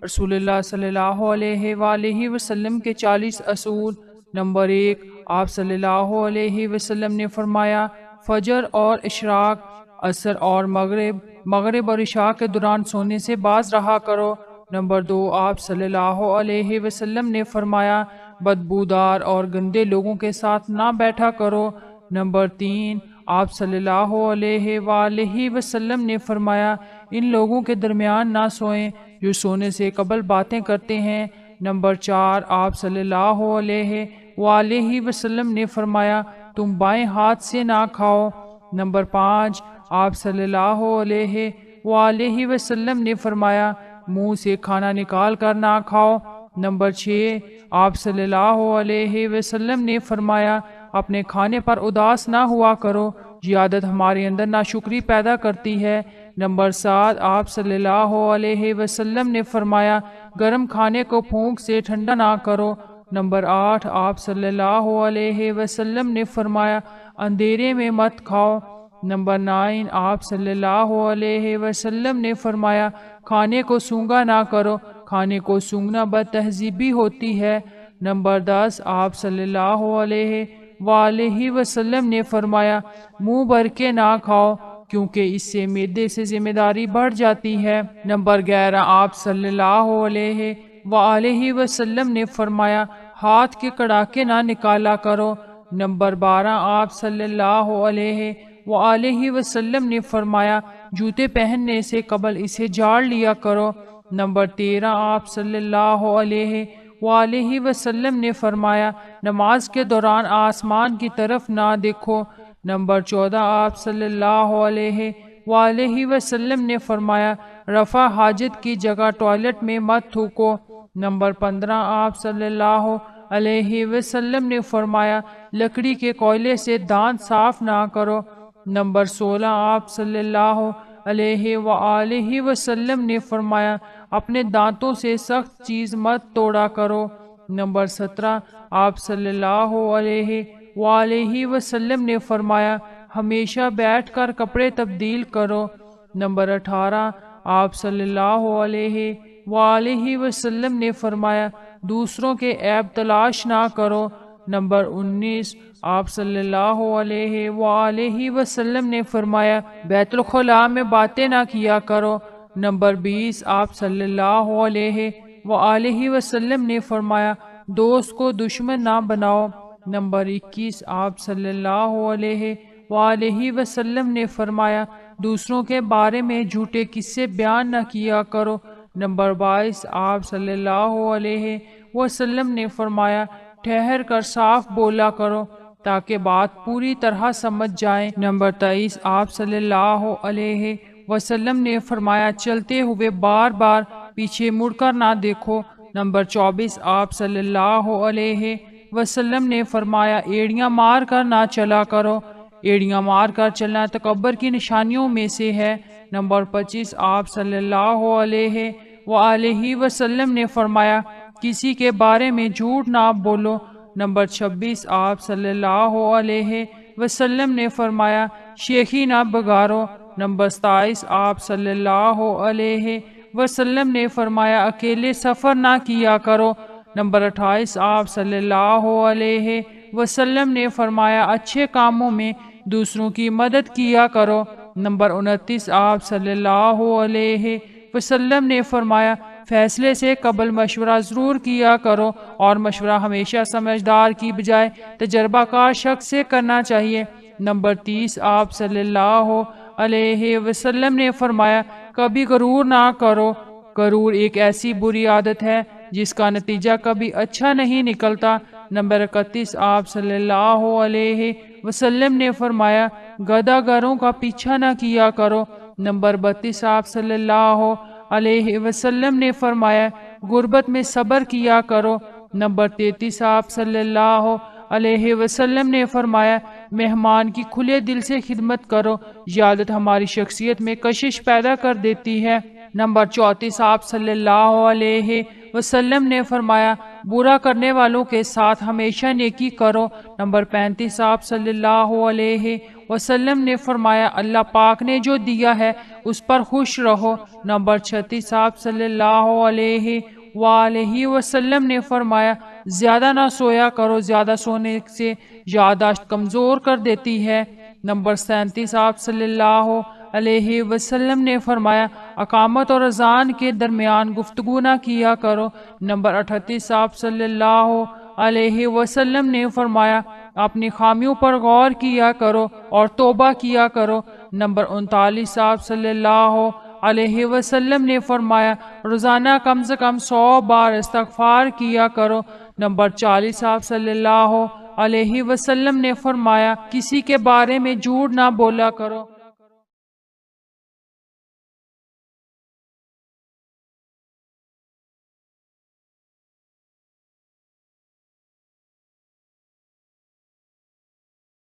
رسول اللہ صلی اللہ علیہ وآلہ وسلم کے 40 اصول۔ نمبر 1، آپ صلی اللہ علیہ وسلم نے فرمایا فجر اور اشراق، عصر اور مغرب اور عشاء کے دوران سونے سے باز رہا کرو۔ نمبر 2، آپ صلی اللہ علیہ وسلم نے فرمایا بدبودار اور گندے لوگوں کے ساتھ نہ بیٹھا کرو۔ نمبر 3، آپ صلی اللہ علیہ وآلہ وسلم نے فرمایا ان لوگوں کے درمیان نہ سوئیں جو سونے سے قبل باتیں کرتے ہیں۔ نمبر 4، آپ صلی اللہ علیہ وآلہ وسلم نے فرمایا تم بائیں ہاتھ سے نہ کھاؤ۔ نمبر 5، آپ صلی اللہ علیہ وآلہ وسلم نے فرمایا منہ سے کھانا نکال کر نہ کھاؤ۔ نمبر 6، آپ صلی اللہ علیہ وسلم نے فرمایا اپنے کھانے پر اداس نہ ہوا کرو، یہ عادت ہمارے اندر ناشکری پیدا کرتی ہے۔ نمبر 7، آپ صلی اللہ علیہ وسلم نے فرمایا گرم کھانے کو پھونک سے ٹھنڈا نہ کرو۔ نمبر 8، آپ صلی اللہ علیہ وسلم نے فرمایا اندھیرے میں مت کھاؤ۔ نمبر 9، آپ صلی اللہ علیہ وسلم نے فرمایا کھانے کو سونگا نہ کرو، کھانے کو سونگنا بد تہذیبی ہوتی ہے۔ نمبر 10، آپ صلی اللہ علیہ وآلہ وسلم نے فرمایا منہ بھر کے نہ کھاؤ کیونکہ اس سے معدے سے ذمہ داری بڑھ جاتی ہے۔ نمبر 11، آپ صلی اللہ علیہ وآلہ وسلم نے فرمایا ہاتھ کے کڑاکے نہ نکالا کرو۔ نمبر 12، آپ صلی اللہ علیہ وآلہ وسلم نے فرمایا جوتے پہننے سے قبل اسے جھاڑ لیا کرو۔ نمبر 13، آپ صلی اللہ علیہ وآلہ وسلم نے فرمایا نماز کے دوران آسمان کی طرف نہ دیکھو۔ نمبر 14، آپ صلی اللہ علیہ وآلہ وسلم نے فرمایا رفع حاجت کی جگہ ٹوائلٹ میں مت تھوکو۔ نمبر 15، آپ صلی اللہ علیہ وسلم نے فرمایا لکڑی کے کوئلے سے دانت صاف نہ کرو۔ نمبر 16، آپ صلی اللہ علیہ وآلہ وسلم نے فرمایا اپنے دانتوں سے سخت چیز مت توڑا کرو۔ نمبر 17، آپ صلی اللہ علیہ وآلہ وسلم نے فرمایا ہمیشہ بیٹھ کر کپڑے تبدیل کرو۔ نمبر 18، آپ صلی اللہ علیہ وآلہ وسلم نے فرمایا دوسروں کے عیب تلاش نہ کرو۔ نمبر 19، آپ صلی اللہ علیہ وآلہ وسلم نے فرمایا بیت الخلاء میں باتیں نہ کیا کرو۔ نمبر 20، آپ صلی اللہ علیہ وآلہ وسلم نے فرمایا دوست کو دشمن نہ بناؤ۔ نمبر 21، آپ صلی اللہ علیہ وآلہ وسلم نے فرمایا دوسروں کے بارے میں جھوٹے قصے بیان نہ کیا کرو۔ نمبر 22، آپ صلی اللہ علیہ وسلم نے فرمایا ٹھہر کر صاف بولا کرو تاکہ بات پوری طرح سمجھ جائیں۔ نمبر 23، آپ صلی اللہ علیہ وسلم نے فرمایا چلتے ہوئے بار بار پیچھے مڑ کر نہ دیکھو۔ نمبر 24، آپ صلی اللہ علیہ وسلم نے فرمایا ایڑیاں مار کر نہ چلا کرو، ایڑیاں مار کر چلنا تکبر کی نشانیوں میں سے ہے۔ نمبر 25، آپ صلی اللہ علیہ وآلہ وسلم نے فرمایا کسی کے بارے میں جھوٹ نہ بولو۔ نمبر 26، آپ صلی اللہ علیہ وسلم نے فرمایا شیخی نہ بگاڑو۔ نمبر 27، آپ صلی اللہ علیہ وسلم نے فرمایا اکیلے سفر نہ کیا کرو۔ نمبر 28، آپ صلی اللہ علیہ وسلم نے فرمایا اچھے کاموں میں دوسروں کی مدد کیا کرو۔ نمبر 29، آپ صلی اللہ علیہ وسلم نے فرمایا فیصلے سے قبل مشورہ ضرور کیا کرو اور مشورہ ہمیشہ سمجھدار کی بجائے تجربہ کار شخص سے کرنا چاہیے۔ نمبر 30، آپ صلی اللہ علیہ وسلم نے فرمایا کبھی غرور نہ کرو، غرور ایک ایسی بری عادت ہے جس کا نتیجہ کبھی اچھا نہیں نکلتا۔ نمبر 31، آپ صلی اللہ علیہ وسلم نے فرمایا گدھا گروں کا پیچھا نہ کیا کرو۔ نمبر 32، آپ صلی اللہ علیہ وسلم نے فرمایا غربت میں صبر کیا کرو۔ نمبر 33، آپ صلی اللہ علیہ وسلم نے فرمایا مہمان کی کھلے دل سے خدمت کرو، یہ عادت ہماری شخصیت میں کشش پیدا کر دیتی ہے۔ نمبر 34، آپ صلی اللہ علیہ وسلم نے فرمایا برا کرنے والوں کے ساتھ ہمیشہ نیکی کرو۔ نمبر 35، آپ صلی اللہ علیہ وسلم نے فرمایا اللہ پاک نے جو دیا ہے اس پر خوش رہو۔ نمبر 36 آپ صلی اللہ علیہ وآلہ وسلم نے فرمایا زیادہ نہ سویا کرو، زیادہ سونے سے یادداشت کمزور کر دیتی ہے۔ نمبر 37 آپ صلی اللہ علیہ وسلم نے فرمایا اقامت اور اذان کے درمیان گفتگو نہ کیا کرو۔ نمبر 38 آپ صلی اللہ علیہ وسلم نے فرمایا اپنی خامیوں پر غور کیا کرو اور توبہ کیا کرو۔ نمبر 39 آپ صلی اللہ علیہ وسلم نے فرمایا روزانہ کم سے کم 100 بار استغفار کیا کرو۔ نمبر 40 آپ صلی اللہ علیہ وسلم نے فرمایا کسی کے بارے میں جھوٹ نہ بولا کرو۔